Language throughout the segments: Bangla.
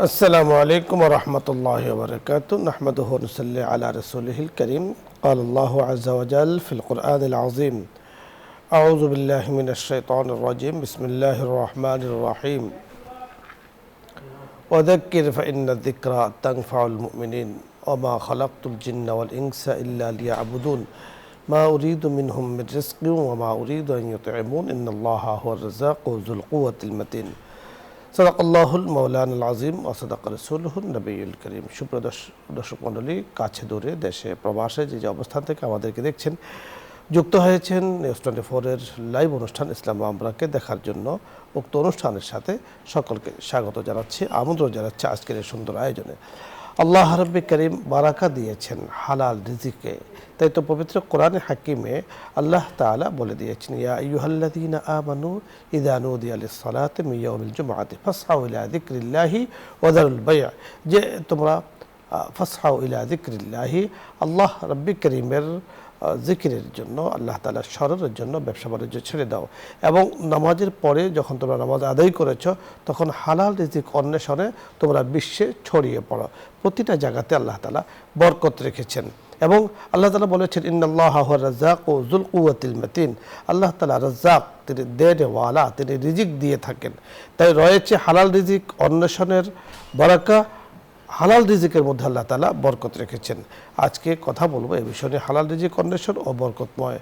আসসালামু আলাইকুম ওয়া রাহমাতুল্লাহি ওয়া বারাকাতুহু নাহমাদুহু ওয়া নুসাল্লি আলা রাসূলিহিল কারীম ক্বালা আল্লাহু আযজা ওয়া জাল্লা ফিল কুরআনিল আযীম আউযু বিল্লাহি মিনাশ শাইতানির রাজীম বিসমিল্লাহির রাহমানির রাহিম ওয়া যাক্কির ফাইন্না যিকরা তানফাউল মুমিনিন ওয়া মা খালাকতুল জিন্না ওয়াল ইনসা ইল্লা লিয়াবুদুন মা উরিদু মিনহুম মির রিজকিন ওয়া মা উরিদু আন ইউতঈমুন ইন্নাল্লাহা হুয়ার রাজ্জাকু যুল কুওয়াতিল মাতিন সাদাকাল্লাহুল মাওলানাল আযীম ওয়া সাদাকা রাসূলুহুন নবিয়্যুল কারীম। দর্শক মণ্ডলী, কাছে দূরে দেশে প্রবাসে যে অবস্থান থেকে আমাদেরকে দেখছেন, যুক্ত হয়েছেন নিউজ 24-এর লাইভ অনুষ্ঠান ইসলাম আমরাকে দেখার জন্য উক্ত অনুষ্ঠানের সাথে সকলকে স্বাগত জানাচ্ছি, আমন্ত্রণ জানাচ্ছি আজকের এই সুন্দর আয়োজনে। আল্লাহ রাব্বি করিম বারাকা দিয়েছেন হালাল রিজিকে, তাই তো পবিত্র কোরআনে হাকিমে আল্লাহ তাআলা বলে দিয়েছেন, ইয়া আইয়ুহাল্লাযীনা আমানু ইযা নুদিয়া লিস-সালাতি মিন ইয়াউমিল জুমআতি ফাসআউ ইলা যিকরিল্লাহি ওয়া যারুল বায়', যে তোমরা ফাসআউ ইলা যিকরিল্লাহি, আল্লাহ রাব্বি করিমের জিকিরের জন্য, আল্লাহ তাআলার স্মরণের জন্য ব্যবসা বাণিজ্য ছেড়ে দাও, এবং নামাজের পরে যখন তোমরা নামাজ আদায় করেছ তখন হালাল রিজিক অন্বেষণে তোমরা বিশ্বে ছড়িয়ে পড়ো। প্রতিটা জায়গাতে আল্লাহ তাআলা বরকত রেখেছেন এবং আল্লাহ তাআলা বলেছেন, ইন্নাল্লাহা হুয়ার রাজ্জাকু যুল কুওয়াতিল মাতিন, আল্লাহ তাআলা রাজ্জাক, তিনি দেনওয়ালা, তিনি রিজিক দিয়ে থাকেন। তাই রয়েছে হালাল রিজিক অন্বেষণের বারাকা, হালাল রিজিকের মধ্যে আল্লাহ তাআলা বরকত রেখেছেন। আজকে কথা বলবো এই বিষয় নিয়ে, হালাল রিজিক অন্বেষণ ও বরকতময়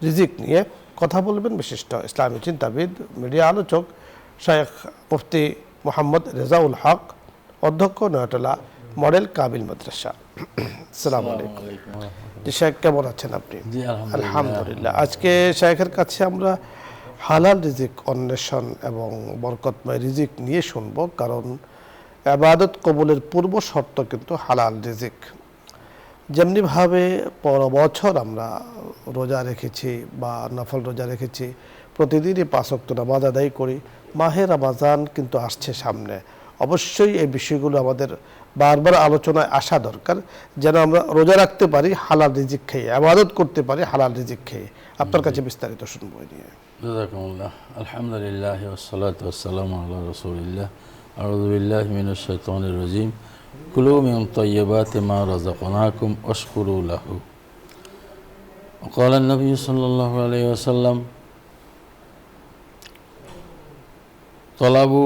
রিজিক নিয়ে কথা বলবেন বিশিষ্ট ইসলামী চিন্তাবিদ, মিডিয়া আলোচক শায়েখ মুফতি মোহাম্মদ রেজাউল হক, অধ্যক্ষ নয়াটোলা মডেল কামিল মাদ্রাসা। আসসালামু আলাইকুম। জি শায়েখ, কেমন আছেন আপনি? জি আলহামদুলিল্লাহ। আজকে শায়েখের কাছে আমরা হালাল রিজিক অন্বেষণ এবং বরকতময় রিজিক নিয়ে শুনবো, কারণ ইবাদত কবুলের পূর্ব শর্ত কিন্তু হালাল রিজিক। যেমনিভাবে বছর আমরা রোজা রেখেছি বা নফল রোজা রেখেছি, প্রতিদিনই 5 ওয়াক্ত নামাজ আদায় করি, মাহে রমজান কিন্তু আসছে সামনে। অবশ্যই এই বিষয়গুলো আমাদের বারবার আলোচনায় আসা দরকার, যেন আমরা রোজা রাখতে পারি হালাল রিজিক খেয়ে, ইবাদত করতে পারি হালাল রিজিক খেয়ে। আপনার কাছে বিস্তারিত শুনবো নিয়ে। জাযাকুমুল্লাহ। আলহামদুলিল্লাহ ওয়াসসালাতু ওয়াসসালামু আলা রাসূলিল্লাহ। আউযু বিল্লাহি মিনাশ শাইতানির রাজীম। কুলু মিন তাইয়্যিবাতি মা রাযাকনাকুম ওয়াশকুরু লাহু। ওয়াকালা an-নাবী সাল্লাল্লাহু আলাইহি ওয়াসাল্লাম, তালাবু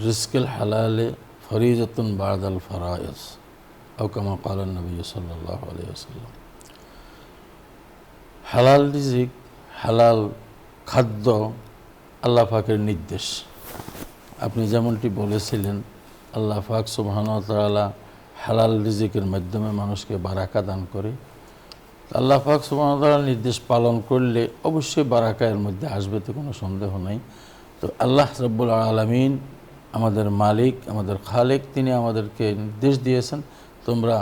রিজকিল হালালি ফরিজাতুন বা'দাল ফারাইজ, আও কামা ক্বালা an-নাবী সাল্লাল্লাহু আলাইহি ওয়াসাল্লাম। হালাল রিজিক, হালাল খাদ্য আল্লাহ পাকের নির্দেশ। আপনি যেমনটি বলেছিলেন, আল্লাহ পাক সুবহানাহু ওয়া তাআলা হালাল রিজিকের মাধ্যমে মানুষকে বারাকা দান করে। আল্লাহ পাক সুবহানাহু ওয়া তাআলার নির্দেশ পালন করলে অবশ্যই বারাকা এর মধ্যে আসবে, তো কোনো সন্দেহ নাই। তো আল্লাহ রাব্বুল আলামিন, আমাদের মালিক, আমাদের খালেক, তিনি আমাদেরকে নির্দেশ দিয়েছেন, তোমরা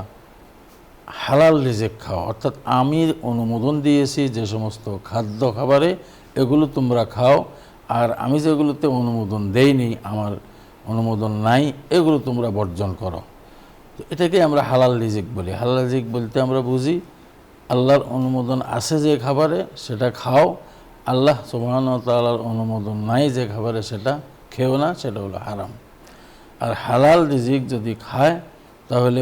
হালাল রিজিক খাও। অর্থাৎ আমি অনুমোদন দিয়েছি যে সমস্ত খাদ্য খাবারে, এগুলো তোমরা খাও, আর আমি যেগুলোতে অনুমোদন দেইনি, আমার অনুমোদন নাই, এগুলো তোমরা বর্জন করো। তো এটাকে আমরা হালাল রিজিক বলি। হালাল রিজিক বলতে আমরা বুঝি, আল্লাহর অনুমোদন আছে যে খাবারে সেটা খাও, আল্লাহ সুবহানাহু ওয়া তাআলার অনুমোদন নাই যে খাবারে সেটা খেও না, সেটা হলো হারাম। আর হালাল রিজিক যদি খায় তাহলে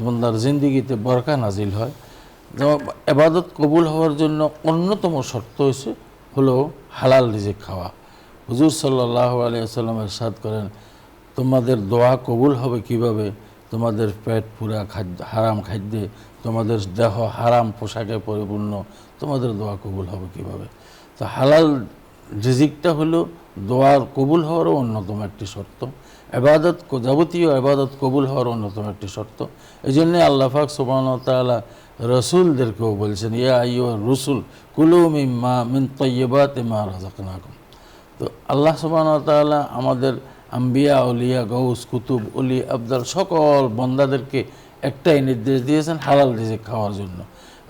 বান্দার জিন্দিগিতে বরকা নাজিল হয়। যেমন ইবাদত কবুল হওয়ার জন্য অন্যতম শর্ত হলো হালাল রিজিক খাওয়া। হুজুর সাল্লাল্লাহু আলাইহি ওয়াসাল্লাম ইরশাদ করেন, তোমাদের দোয়া কবুল হবে কিভাবে? তোমাদের পেট পুরা হারাম খাদ্যে, তোমাদের দেহ হারাম পোশাকে পরিপূর্ণ, তোমাদের দোয়া কবুল হবে কিভাবে? তো হালাল রিজিকটা হলো দোয়ার কবুল হওয়ারও অন্যতম একটি শর্ত, যাবতীয় ইবাদত কবুল হওয়ার অন্যতম একটি শর্ত। এই জন্যে আল্লাহ পাক সুবহানাহু ওয়া তাআলা রসুলদেরকেও বলছেন, ইয়া আইয়ুহার রুসুল কুলু মিন তাইয়্যিবাতি মা রাযাকনাকুম। তো আল্লাহ সুবহানাহু ওয়া তাআলা আমাদের আম্বিয়া, আউলিয়া, গৌস, কুতুব, অলি, আবদাল সকল বান্দাদেরকে একটাই নির্দেশ দিয়েছেন, হালাল রিজিক খাওয়ার জন্য।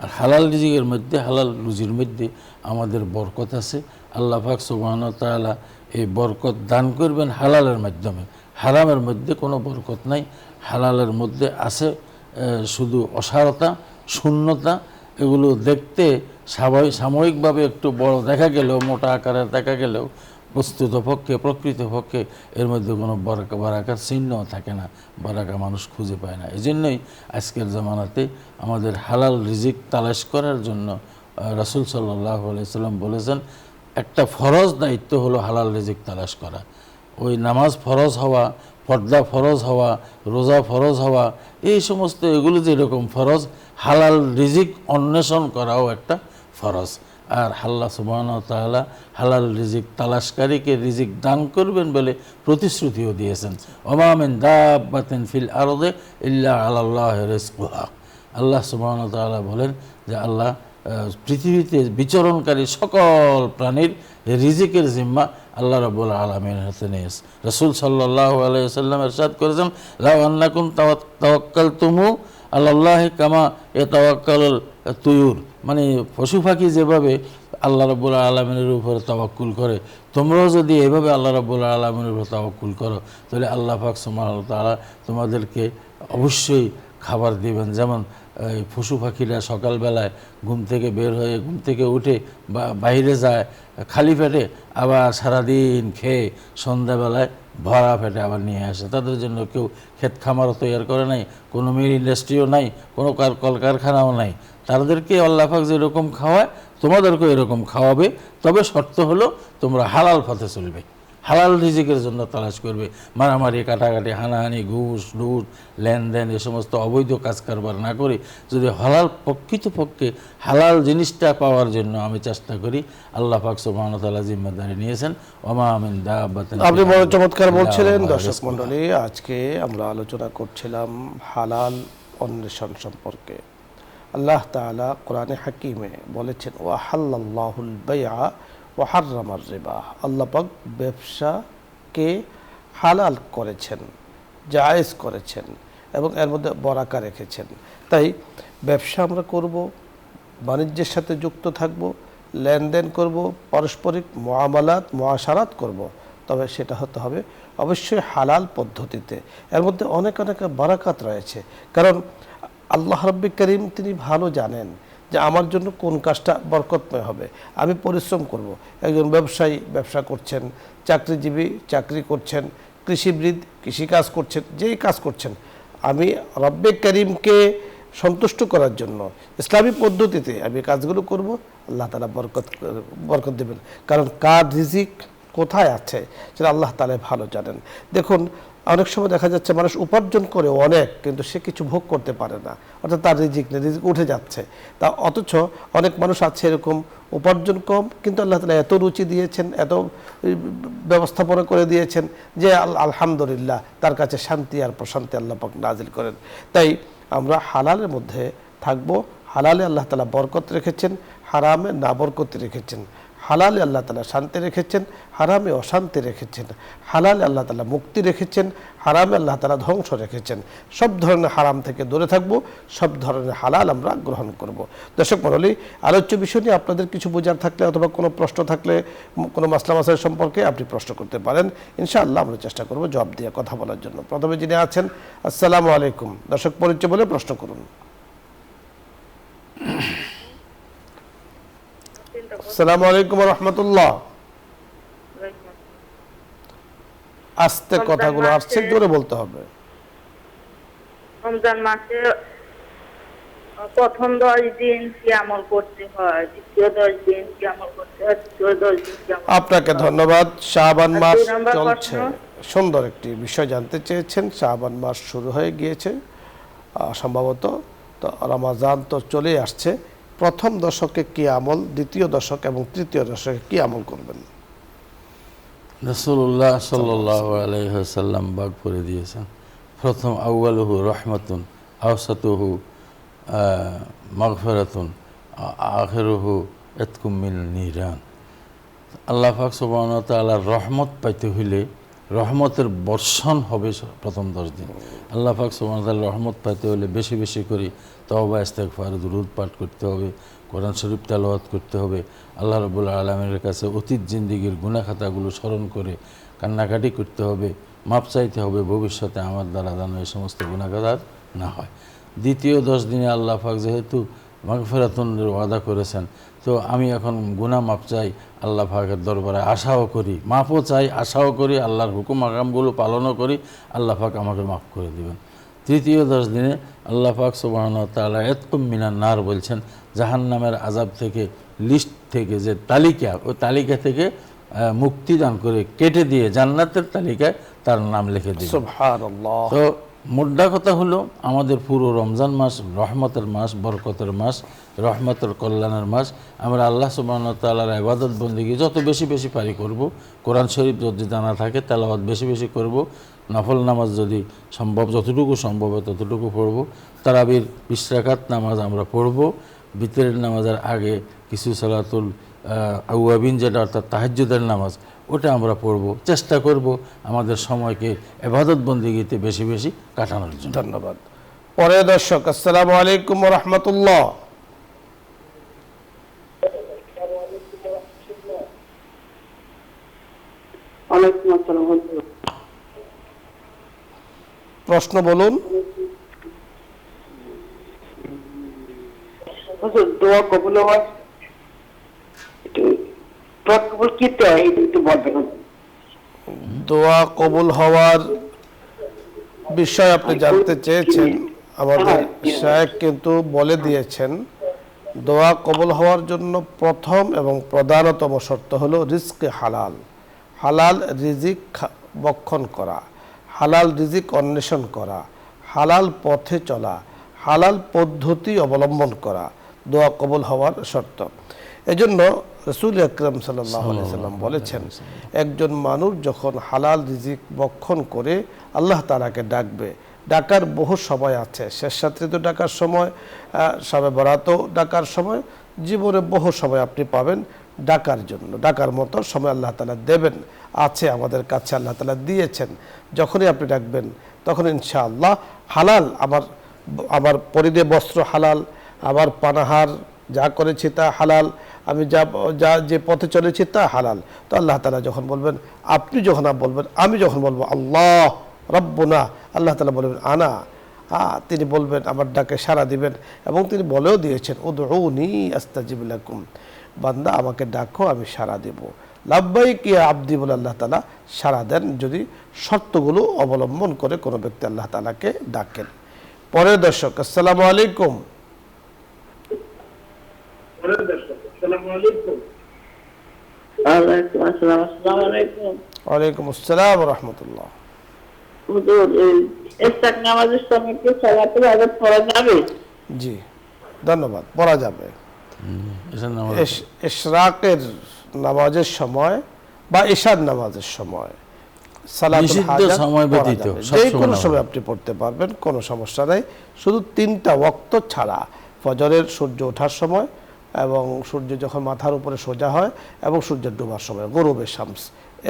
আর হালাল রিজিকের মধ্যে, হালাল রুজির মধ্যে আমাদের বরকত আছে। আল্লাহ পাক সুবহানাহু ওয়া তাআলা এই বরকত দান করবেন হালালের মাধ্যমে। হারামের মধ্যে কোনো বরকত নাই। হালালের মধ্যে আছে শুধু অসারতা, শূন্যতা। এগুলো দেখতে সাময়িকভাবে একটু বড় দেখা গেলেও, মোটা আকারে দেখা গেলেও, বস্তুতপক্ষে প্রকৃতপক্ষে এর মধ্যে কোনো বারাকার চিহ্নও থাকে না, বারাকা মানুষ খুঁজে পায় না। এই জন্যই আজকের জামানাতে আমাদের হালাল রিজিক তালাশ করার জন্য রাসূল সাল্লাল্লাহু আলাইহি সাল্লাম বলেছেন একটা ফরজ দায়িত্ব হলো হালাল রিজিক তালাশ করা। ওই নামাজ ফরজ হওয়া, পর্দা ফরজ হওয়া, রোজা ফরজ হওয়া, এই সমস্ত এগুলো যেরকম ফরজ, হালাল রিজিক অন্বেষণ করাও একটা ফরজ। আর আল্লাহ সুবহানাহু ওয়া তাআলা হালাল রিজিক তালাশকারীকে রিজিক দান করবেন বলে প্রতিশ্রুতিও দিয়েছেন। ওমা মিন দাব্বাতিন ফিল আরদি ইল্লা আলাল্লাহি রিজকুহা। আল্লাহ সুবহানাহু ওয়া তাআলা বলেন যে আল্লাহ পৃথিবীতে বিচরণকারী সকল প্রাণীর রিজিকের জিম্মা আল্লাহ রাব্বুল আলামিনের হাতে নিয়েছে। রাসূল সাল্লাল্লাহু আলাইহি ওয়াসাল্লাম ইরশাদ করেছেন, লাউ আন্নাকুম তাওয়াক্কালতুমু আলাল্লাহি কামা ইয়াতাওয়াক্কালুল তুয়ুর, মানে পশু পাখি যেভাবে আল্লাহ রাব্বুল আলামিনের উপরে তাওয়াক্কুল করে, তোমরাও যদি এভাবে আল্লাহ রাব্বুল আলামিনের উপরে তাওয়াক্কুল করো, তাহলে আল্লাহ পাক সুবহানাহু ওয়া তাআলা তোমাদেরকে অবশ্যই খাবার দিবেন। যেমন এই পশু পাখিরা সকালবেলায় ঘুম থেকে বের হয়ে ঘুম থেকে উঠে বাইরে যায় খালি পেটে, আবার সারাদিন খেয়ে সন্ধ্যাবেলায় ভরা পেটে আবার নিয়ে আসে। তাদের জন্য কেউ ক্ষেত খামারও তৈরি করে নাই, কোনো মিল ইন্ডাস্ট্রিও নাই, কোনো কলকারখানাও নাই। তাদেরকে আল্লাহ পাক যেরকম খাওয়ায় তোমাদেরকেও এরকম খাওয়াবে, তবে শর্ত হলো তোমরা হালাল পথে চলবে, হালাল রিজিকের জন্য তালাশ করবে। মারামারি, কাটাকাটি, হানাহানি, ঘুষ ঘুষ, লেনদেন, এ সমস্ত অবৈধ কাজ কারবার না করে যদি হালাল প্রকৃতপক্ষে হালাল জিনিসটা পাওয়ার জন্য আমি চেষ্টা করি, আল্লাহ পাক সুবহানাহু ওয়া তাআলা জিম্মাদারি নিয়েছেন। ওমা মিন দাব্বাতিন, আপনি বড় চমৎকার বলছিলেন। দর্শক মণ্ডলী, আজকে আমরা আলোচনা করছিলাম হালাল অন্বেষণ সম্পর্কে। আল্লাহ তাআলা কোরআনে হাকিমে বলেছেন, ওয়া হাল্লাল্লাহুল বাইআ ওয়া হাররামার রিবা। আল্লাহ পাক ব্যবসাকে হালাল করেছেন, জায়েজ করেছেন এবং এর মধ্যে বরাকা রেখেছেন। তাই ব্যবসা আমরা করব, বাণিজ্যের সাথে যুক্ত থাকব, লেনদেন করব, পারস্পরিক মুআশারাত করব, তবে সেটা হতে হবে অবশ্যই হালাল পদ্ধতিতে। এর মধ্যে অনেক অনেক বারাকাত রয়েছে, কারণ আল্লাহ রাব্বুল কারীম তিনি ভালো জানেন যে আমার জন্য কোন কাজটা বরকতময় হবে। আমি পরিশ্রম করব। একজন ব্যবসায়ী ব্যবসা করছেন, চাকরিজীবী চাকরি করছেন, কৃষিবিদ কৃষিকাজ করছেন, যেই কাজ করছেন, আমি রাব্বুল কারীমকে সন্তুষ্ট করার জন্য ইসলামী পদ্ধতিতে আমি কাজগুলো করব, আল্লাহ তাআলা বরকত দেবেন। কারণ কার রিজিক কোথায় আছে সেটা আল্লাহ তাআলা ভালো জানেন। দেখুন, অনেক সময় দেখা যাচ্ছে মানুষ উপার্জন করে অনেক, কিন্তু সে কিছু ভোগ করতে পারে না, অর্থাৎ তার রিজিক নেই, রিজিক উঠে যাচ্ছে। তা অথচ অনেক মানুষ আছে এরকম, উপার্জন কম, কিন্তু আল্লাহ তাআলা এত রুচি দিয়েছেন, এত ব্যবস্থাপনা করে দিয়েছেন যে আলহামদুলিল্লাহ তার কাছে শান্তি আর প্রশান্তি আল্লাহ পাক নাজিল করেন। তাই আমরা হালালের মধ্যে থাকবো। হালালে আল্লাহ তাআলা বরকত রেখেছেন, হারামে না বরকত রেখেছেন। হালালে আল্লাহ তাআলা শান্তি রেখেছেন, হারামে অশান্তি রেখেছেন। হালালে আল্লাহ তাআলা মুক্তি রেখেছেন, হারামে আল্লাহ তাআলা ধ্বংস রেখেছেন। সব ধরনের হারাম থেকে দূরে থাকবো, সব ধরনের হালাল আমরা গ্রহণ করব। দর্শক মণ্ডলী, আলোচ্য বিষয় নিয়ে আপনাদের কিছু বোঝার থাকলে অথবা কোনো প্রশ্ন থাকলে, কোনো মাসলা মাসাইল সম্পর্কে আপনি প্রশ্ন করতে পারেন। ইনশাআল্লাহ আমরা চেষ্টা করব জবাব দিয়ে কথা বলার জন্য। প্রথমে যিনি আছেন, আসসালামু আলাইকুম। দর্শক পরিচয় বলে প্রশ্ন করুন। আসসালামু আলাইকুম ওয়া রাহমাতুল্লাহ। আস্তে কথাগুলো আসছে, জোরে বলতে হবে। রমজান মাসে প্রথম 10 দিন কি আমল করতে হয়, দ্বিতীয় 10 দিন কি আমল করতে হয়, তৃতীয় 10 দিন কি আমল? আপনাকে ধন্যবাদ। শাবান মাস চলছে, সুন্দর একটি বিষয় জানতে চেয়েছেন। শাবান মাস শুরু হয়ে গিয়েছে সম্ভবত, তো রমজান তো চলেই আসছে। প্রথম দশকে কি আমল, দ্বিতীয় দশক এবং তৃতীয় দশকে কি আমল করবেন? রাসূলুল্লাহ সাল্লাল্লাহু আলাইহি ওয়াসাল্লাম বাগ করে দিয়েছেন, প্রথম আউয়ালুহু রাহমাতুন, আওসাতুহু মাগফিরাতুন, আখিরুহু ইতকুম মিনান নিরান। আল্লাহ পাক সুবহানাহু ওয়া তাআলার রহমত পাইতে হইলে রহমতের বর্ষণ হবে প্রথম 10 দিন। আল্লাহ পাক সুবহানাহু ওয়া তাআলার রহমত পাইতে হলে বেশি বেশি করে তওবা ইস্তেগফার দুরূদ পাঠ করতে হবে, কোরআন শরীফ তেলাওয়াত করতে হবে, আল্লাহ রাব্বুল আলামিনের কাছে অতীত জিন্দেগির গুনাহ খাতাগুলো স্মরণ করে কান্নাকাটি করতে হবে, মাপ চাইতে হবে ভবিষ্যতে আমার দ্বারা যেন এই সমস্ত গুনাহ খাতা না হয়। দ্বিতীয় 10 দিনে আল্লাহ পাক যেহেতু মাগফিরাতুনের ওয়াদা করেছেন, তো আমি এখন গুনাহ মাপ চাই, আল্লাহ পাকের দরবারে আশাও করি, মাফও চাই, আশাও করি, আল্লাহর হুকুম আকামগুলো পালনও করি, আল্লাহ পাক আমাকে মাফ করে দেবেন। তৃতীয় 10 দিনে আল্লাহ পাক সুবহানাহু ওয়া তাআলা ইতকুম মিনান নার বলছেন, জাহান্নামের আযাব থেকে, লিস্ট থেকে, যে তালিকা, ওই তালিকা থেকে মুক্তি দান করে কেটে দিয়ে জান্নাতের তালিকায় তার নাম লিখে দিবেন। সুবহানাল্লাহ। তো মোদ্দা কথা হলো, আমাদের পুরো রমজান মাস রহমতের মাস, বরকতের মাস, রহমতের কল্যাণের মাস। আমরা আল্লাহ সুবহানাহু ওয়া তাআলার ইবাদত বন্দেগী যত বেশি বেশি পারি করব। কোরআন শরীফ যদি জানা থাকে তেলাওয়াত বেশি বেশি করব। নফল নামাজ যদি সম্ভব, যতটুকু সম্ভব হয় ততটুকু পড়ব। তারাবির 20 রাকাত নামাজ আমরা পড়ব। বিতরের নামাজের আগে কিছু সালাতুল আউয়াবিন, যেটা অর্থাৎ তাহাজ্জুদের নামাজ, ওটা আমরা পড়ব। চেষ্টা করব আমাদের সময়কে ইবাদত বন্দেগীতে বেশি বেশি কাটানোর জন্য। ধন্যবাদ। পরে দর্শক, আসসালামু আলাইকুম ওয়া রাহমাতুল্লাহ। ওয়ালাইকুম আসসালাম। প্রশ্ন বলুন। হুজুর, দোয়া কবুল হওয়ার দোয়া কবুল কিতে হয় একটু বলবেন? দোয়া কবুল হওয়ার বিষয় আপনি জানতে চেয়েছেন, আমাদের শায়েখ কিন্তু বলে দিয়েছেন। দোয়া কবুল হওয়ার জন্য প্রথম এবং প্রধানতম শর্ত হলো রিজকে হালাল, হালাল রিজিক বক্ষণ করা, হালাল রিজিক অন্বেষণ করা, হালাল পথে চলা, হালাল পদ্ধতি অবলম্বন করা দোয়া কবুল হওয়ার শর্ত। এজন্য রাসূল আকরাম সাল্লাল্লাহু আলাইহি সাল্লাম বলেছেন, একজন মানুষ যখন হালাল রিজিক বক্ষণ করে আল্লাহ তাআলাকে ডাকবে, ডাকার বহু সময় আছে, শেষ রাত্রিতে ডাকার সময়, শবে বরাতও ডাকার সময়, জীবনে বহু সময় আপনি পাবেন ডাকার জন্য। ডাকার মতো সময় আল্লাহ তাআলা দেবেন, আছে আমাদের কাছে, আল্লাহ তাআলা দিয়েছেন। যখনই আপনি ডাকবেন তখন ইনশাআল্লাহ হালাল, আমার পরিধেয় বস্ত্র হালাল, আমার পানাহার যা করেছি তা হালাল, আমি যা যে পথে চলেছি তা হালাল। তো আল্লাহ তাআলা যখন বলবেন, আপনি যখন বলবেন, আমি যখন বলবো আল্লাহ রব্বুনা, আল্লাহ তাআলা বলবেন আনা, তিনি বলবেন, আমার ডাকে সাড়া দিবেন। এবং তিনি বলেও দিয়েছেন, উদউনি আস্তাজিব লাকুম, বান্দা আমাকে ডাকো আমি সাড়া দেব। লাব্বাইক ইয়া আবদি বলে আল্লাহ তাআলা সাড়া দেন, যদি শর্তগুলো অবলম্বন করে কোনো ব্যক্তি আল্লাহ তাআলাকে ডাকেন। পরের দর্শক, আসসালামু আলাইকুম। ওয়ালাইকুম আসসালাম। আসসালামু আলাইকুম। ওয়ালাইকুম আসসালাম ওয়া রাহমাতুল্লাহ। হুজুর, ইশরাক নামাজের সময় কি সালাতুল আযাব পড়া যাবে? জি, ধন্যবাদ। পড়া যাবে। এটার নামাজ ইশরাকের নামাজের সময় বা ইশার নামাজের সময় সালাতুল নিষিদ্ধ হাজাত সময় পড়া ব্যতীত যাবে। সব যে সময় কোনো নামাজ। সময় আপনি পড়তে পারবেন, কোনো সমস্যা নাই। শুধু 3টা ওয়াক্ত ছাড়া, ফজরের সূর্য ওঠার সময়, এবং সূর্য যখন মাথার উপরে সোজা হয়, এবং সূর্যের ডোবার সময়, গরুবে শামস,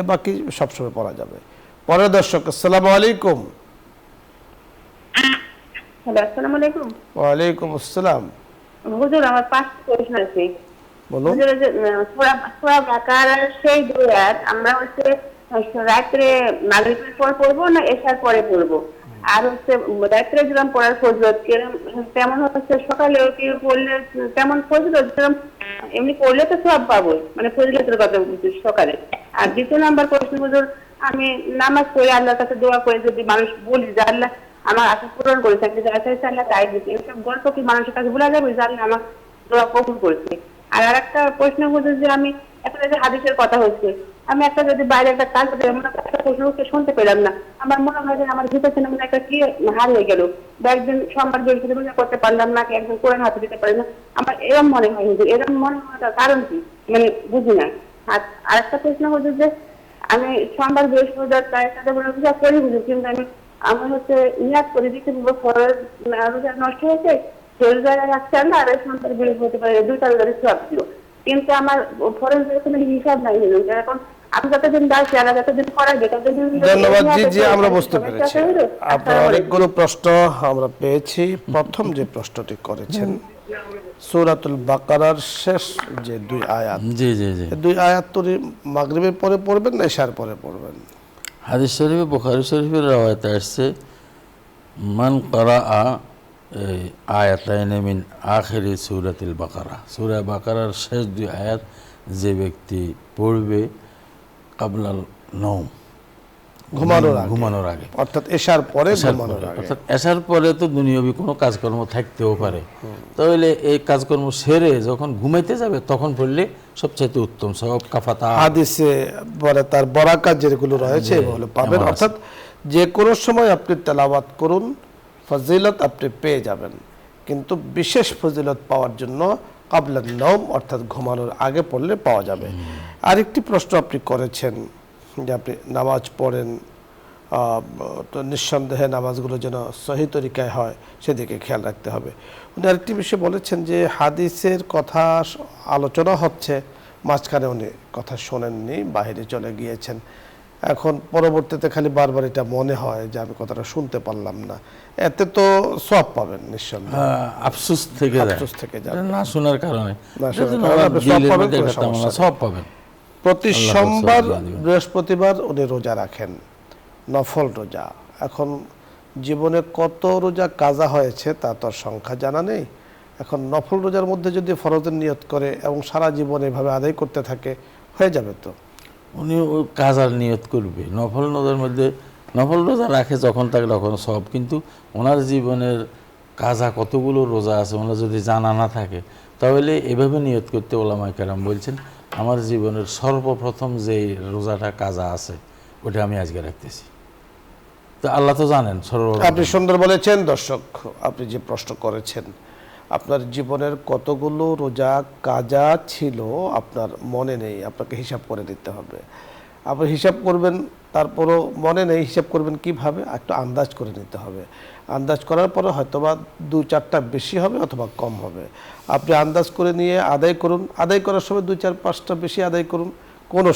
বাকি সবসময় পড়া যাবে। পরের দর্শক, আসসালামু আলাইকুম। হ্যালো, আসসালামু আলাইকুম। ওয়ালাইকুম আসসালাম। হুজুর, আমার 5টা প্রশ্ন আছে। বলুন। হুজুর, যে সূরা বাকারার সেই দুয়াত আমরা হচ্ছে রাত্রে মাগরিবের পর পড়বো না এশার পরে পড়বো? আর হচ্ছে রাত্রে যেরকম পড়ার ফজিলত তেমন হচ্ছে সকালে কি পড়লে তেমন ফজিলত, যেরকম এমনি পড়লে তো সব পাবো, মানে ফজিলতের কথা বলছি সকালে। আর দ্বিতীয় নাম্বার প্রশ্ন, হুজুর, আমি নামাজ পড়ে আল্লাহর কাছে দোয়া করে যদি মানুষ বলি যে আল্লাহ আমার আশা পূরণ করে থাকবে, যা চাইছে আল্লাহ তাই দিতে, এসব গল্প কি মানুষের কাছে বলা যাবে যে আল্লাহ আমার দোয়া কবুল করেছে? আর আরেকটা প্রশ্ন হচ্ছে যে আমি একটা যে হাদিসের কথা হচ্ছে, আমি একটা যদি বাইরে একটা কাজ করি, এমন একটা প্রশ্নকে শুনতে পেলাম না, আমার মনে হয় যে আমার ভিতর থেকে মনে একটা কি হারিয়ে গেল, বা একদিন সোমবার বৃহস্পতিবার করতে পারলাম না, একদিন কোরআন হাতে দিতে পারি না, আমার এরকম মনে হয়। হুজুর, এরকম মনে হওয়ার কারণ কি, মানে বুঝি না। আর আরেকটা প্রশ্ন হচ্ছে যে আমি সোমবার বৃহস্পতিবার তার সাথে রোজা করি হুজুর, কিন্তু আমি হচ্ছে নিয়াত করে দিচ্ছি রোজা নষ্ট হয়েছে, রোজা রাখছে না, আর সোমবার বৃহস্পতিবার 2টা রোজার সব ছিল, কিন্তু আমার ফরজ কোনো হিসাব নাই হুজুর। এখন আমি যতদিন যাচ্ছি আর যতদিন করাবে ততদিন। ধন্যবাদ। জি জি, আমরা বুঝতে পেরেছি। আপনার অনেকগুলো প্রশ্ন আমরা পেয়েছি। প্রথম যে প্রশ্নটি করেছেন, সূরাতুল বাকারার শেষ যে 2 আয়াত, জি জি জি, 2 আয়াত তো মাগরিবের পরে পড়বেন না ইশার পরে পড়বেন? হাদিস শরীফে, বুখারী শরীফের রওয়ায়াতে আসছে, মান ক্বারাআ এই আয়াতাইনে মিন আখিরি সূরাতিল বাকারা, সূরা বাকারার শেষ 2 আয়াত যে ব্যক্তি পড়বে কাবলাল নওম, ঘুমানোর আগে, অর্থাৎ এশার পরে ঘুমানোর আগে। অর্থাৎ এশার পরে তো দুনিয়াবি কোনো কাজকর্ম থাকতেও পারে, তাহলে এই কাজকর্ম সেরে যখন ঘুমাইতে যাবে তখন পড়লে সবচেয়ে উত্তম। সব কাফাতা হাদিসে পরে তার বরাকাত যেগুলো রয়েছে এগুলো পাবেন। অর্থাৎ যে কোনো সময় আপনি তেলাওয়াত করুন, ফজিলত আপনি পেয়ে যাবেন, কিন্তু বিশেষ ফজিলত পাওয়ার জন্য কাবলান নওম অর্থাৎ ঘুমানোর আগে পড়লে পাওয়া যাবে। আরেকটি প্রশ্ন আপনি করেছেন যে আপনি নামাজ পড়েন, তো নিঃসন্দেহে নামাজগুলো যেন সহি তরিকায় হয় সেদিকে খেয়াল রাখতে হবে। উনি আরেকটি বিষয় বলেছেন যে হাদিসের কথা আলোচনা হচ্ছে, মাঝখানে উনি কথা শোনেননি, বাইরে চলে গিয়েছেন, এখন পরবর্তীতে খালি বারবার এটা মনে হয় যে আমি কথাটা শুনতে পারলাম না, এতে তো সওয়াব পাবেন নিঃসন্দেহে, আফসোস থেকে যায় না শোনার কারণে, সওয়াব পাবেন। প্রতি সোমবার বৃহস্পতিবার উনি রোজা রাখেন, নফল রোজা। এখন জীবনে কত রোজা কাজা হয়েছে তা তো সংখ্যা জানা নেই। এখন নফল রোজার মধ্যে যদি ফরজের নিয়ত করে এবং সারা জীবন এভাবে আদায় করতে থাকে, হয়ে যাবে তো। উনি ওই কাজার নিয়ত করবে, নফল রোজার মধ্যে নফল রোজা রাখে যখন থাকে তখন সব, কিন্তু ওনার জীবনের কাজা কতগুলো রোজা আছে ওনার যদি জানা না থাকে, তাহলে এভাবে নিয়ত করতে ওলামায়ে কেরাম বলছেন আমার জীবনের সর্বপ্রথম যে রোজাটা কাজা আছে ওটা আমি আজকে রাখতেছি। তো আল্লাহ তো জানেন সর্বপ্রথম। আপনি সুন্দর বলেছেন। দর্শক, আপনি যে প্রশ্ন করেছেন আপনার জীবনের কতগুলো রোজা কাজা ছিল আপনার মনে নেই, আপনাকে হিসাব করে দিতে হবে। আপনি হিসাব করবেন, তারপরও মনে নেই, হিসাব করবেন কিভাবে? একটু আন্দাজ করে নিতে হবে। আন্দাজ করার পরে হয়তোবা 2-4টা বেশি হবে অথবা কম হবে। আপনি আন্দাজ করে নিয়ে আদায় করুন, আদায় করার সময় 2-4-5টা বেশি আদায় করুন, কোনো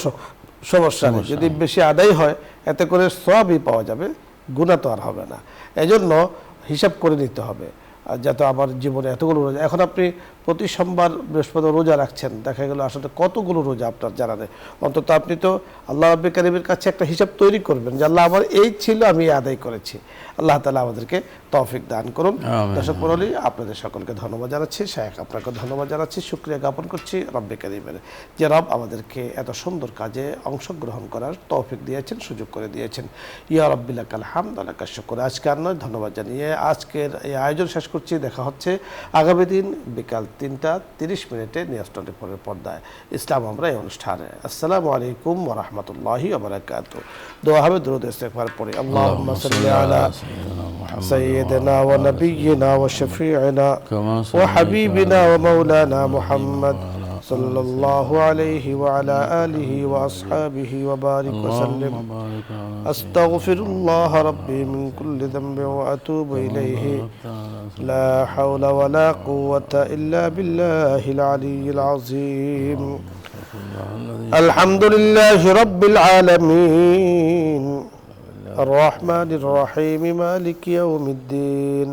সমস্যা নেই। যদি বেশি আদায় হয় এতে করে সওয়াবই পাওয়া যাবে, গুনাহ তো আর হবে না। এজন্য হিসাব করে নিতে হবে যাতে আমার জীবনে এতগুলো রোজা। এখন আপনি প্রতি সোমবার বৃহস্পতিবার রোজা রাখছেন, দেখা গেল আসলে কতগুলো রোজা আপনার জানা নেই। অন্তত আপনি তো আল্লাহ রাব্বুল কারীমের কাছে একটা হিসাব তৈরি করবেন যে আল্লাহ আমার এই ছিল, আমি আদায় করেছি। আল্লাহ তাআলা আমাদেরকে তৌফিক দান করুন। দর্শক মণ্ডলী, আপনাদের সকলকে ধন্যবাদ জানাচ্ছি, শায়েখ আপনাকে ধন্যবাদ জানাচ্ছি, শুকরিয়া জ্ঞাপন করছি রাব্বুল কারীমের যে রব আমাদেরকে এত সুন্দর কাজে অংশগ্রহণ করার তৌফিক দিয়েছেন, সুযোগ করে দিয়েছেন। ইয়া রাব্বিল লাকাল হামদ ওয়া লাকাশ শুকর। আজকে আর নয়, ধন্যবাদ জানিয়ে আজকের এই আয়োজন শেষ করছি। দেখা হচ্ছে আগামী দিন বিকাল 3টা 30 নিউজ 24-এর পর্দায়। ইসলাম আমরা এই অনুষ্ঠানে। আসসালামু আলাইকুম ওয়া রাহমাতুল্লাহি ওয়া বারাকাতুহু। দোয়া হবে দুরূদ ইস্তিগফার পড়ে। আল্লাহুম্মা সাল্লি আলা সাইয়্যিদিনা ওয়া নাবিয়্যিনা ওয়া শাফি'িনা ওয়া হাবিবিনা ওয়া মাওলানা মুহাম্মদ সাল্লাল্লাহু আলাইহি ওয়া আলা আলিহি ওয়া আসহাবিহি ওয়া বারিক ওয়া সাল্লিম। আস্তাগফিরুল্লাহ রাব্বি মিন কুল্লি যামবিন ওয়া আতুবু ইলাইহি। লা হাওলা ওয়া লা কুওয়াতা ইল্লা বিল্লাহিল আলিয়্যিল আযীম। আলহামদুলিল্লাহি রাব্বিল আলামিন الرحمن الرحيم مالك يوم الدين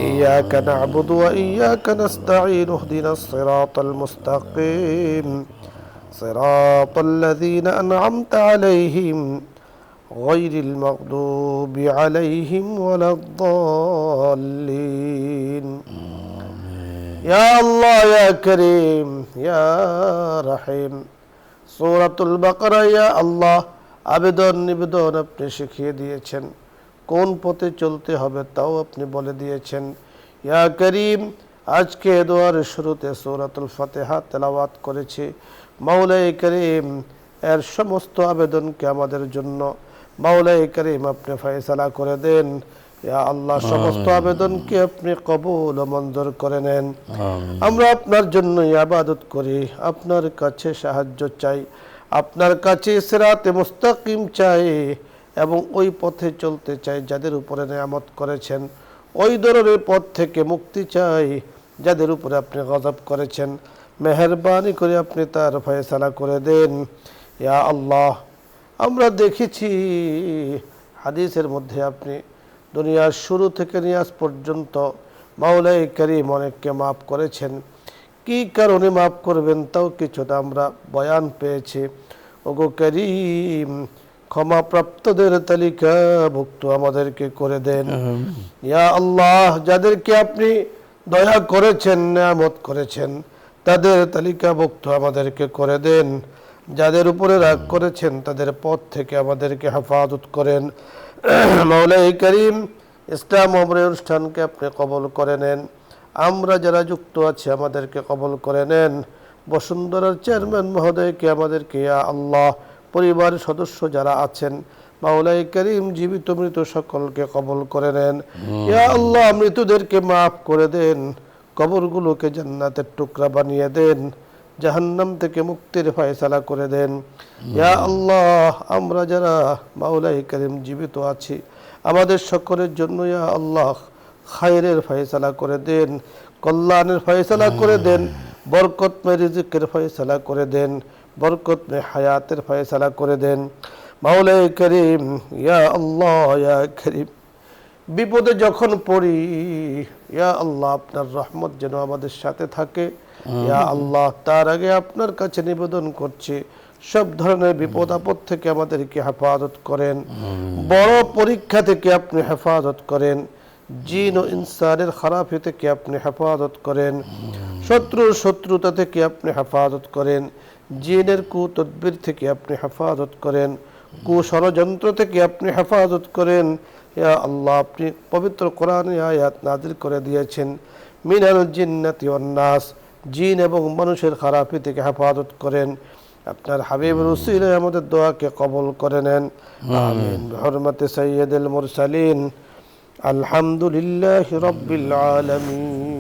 إياك نعبد وإياك نستعين اهدنا الصراط المستقيم صراط الذين أنعمت عليهم غير المغضوب عليهم ولا الضالين يا الله يا كريم يا رحيم سورة البقرة يا الله আবেদন নিবেদন আপনি শিখিয়ে দিয়েছেন, কোন পথে চলতে হবে তাও আপনি বলে দিয়েছেন। ইয়া করিম, আজকে দোয়ার শুরুতে সূরাতুল ফাতিহা তেলাওয়াত করেছি। মাওলায়ে করিম, এর সমস্ত আবেদনকে আমাদের জন্য মাওলায়ে করিম আপনি ফয়সালা করে দেন। ইয়া আল্লাহ, সমস্ত আবেদনকে আপনি কবুল ও মঞ্জুর করে নেন। আমরা আপনার জন্য ইবাদত করি, আপনার কাছে সাহায্য চাই, আপনার কাছে সিরাতে মুস্তাকিম চাই এবং ওই পথে চলতে চাই যাদের উপরে নিয়ামত করেছেন, ওই ধরনের পথ থেকে মুক্তি চাই যাদের উপরে আপনি গজব করেছেন। মেহেরবানি করে আপনি তার ফয়সালা করে দেন। ইয়া আল্লাহ, আমরা দেখেছি হাদিসের মধ্যে আপনি দুনিয়ার শুরু থেকে নিয়ে আজ পর্যন্ত মাওলায়ে করিম অনেককে মাফ করেছেন। কি কারণে মাফ করবেন তাও কিছুটা আমরা বয়ান পেয়েছি। ওগো করিম, ক্ষমাপ্রাপ্তদের তালিকাভুক্ত আমাদেরকে করে দেন। ইয়া আল্লাহ, যাদেরকে আপনি দয়া করেছেন, নিয়ামত করেছেন, তাদের তালিকাভুক্ত আমাদেরকে করে দেন। যাদের উপরে রাগ করেছেন তাদের পথ থেকে আমাদেরকে হেফাজত করেন। মাওলাই করিম, ইসলাম অনুষ্ঠানকে আপনি কবুল করে নেন। আমরা যারা যুক্ত আছি আমাদেরকে কবুল করে নেন। বসুন্ধরার চেয়ারম্যান মহোদয়কে আমাদেরকে, ইয়া আল্লাহ, পরিবারের সদস্য যারা আছেন, মাওলাই করিম, জীবিত মৃত সকলকে কবুল করে নেন। ইয়া আল্লাহ, মৃতদেরকে মাফ করে দেন, কবরগুলোকে জান্নাতের টুকরা বানিয়ে দেন, জাহান্নাম থেকে মুক্তির ফয়সালা করে দেন। ইয়া আল্লাহ, আমরা যারা মাওলাই করিম জীবিত আছি আমাদের সকলের জন্য ইয়া আল্লাহ খায়রের ফয়সালা করে দেন, কল্যাণের ফয়সালা করে দেন, বরকতময় রিজিকের ফয়সালা করে দেন, বরকতময় হায়াতের ফয়সালা করে দেন। মাওলাই করিম, ইয়া আল্লাহ, ইয়া করিম, বিপদে যখন পড়ি ইয়া আল্লাহ আপনার রহমত যেন আমাদের সাথে থাকে। ইয়া আল্লাহ, তার আগে আপনার কাছে নিবেদন করছি সব ধরনের বিপদ আপদ থেকে আমাদেরকে হেফাজত করেন, বড় পরীক্ষা থেকে আপনি হেফাজত করেন, জিন ও ইনসানের খারাপি থেকে আপনি হেফাজত করেন, শত্রুতা থেকে আপনি হেফাজত করেন, জিনের কুতদবির থেকে আপনি হেফাজত করেন, কুষড়যন্ত্র থেকে আপনি হেফাজত করেন। ইয়া আল্লাহ, আপনি পবিত্র কোরআনে আয়াত নাযিল করে দিয়েছেন, মিনাল জিন্নাতি ওয়ান নাস, জিন এবং মানুষের খারাপি থেকে হেফাজত করেন। আপনার হাবিবের উসিলায় আমাদের দোয়াকে কবুল করে নেন। আমিন। বিহুরমাতি সাইয়্যিদুল মুরসালিন, আলহামদুলিল্লাহি রাব্বিল আলামিন।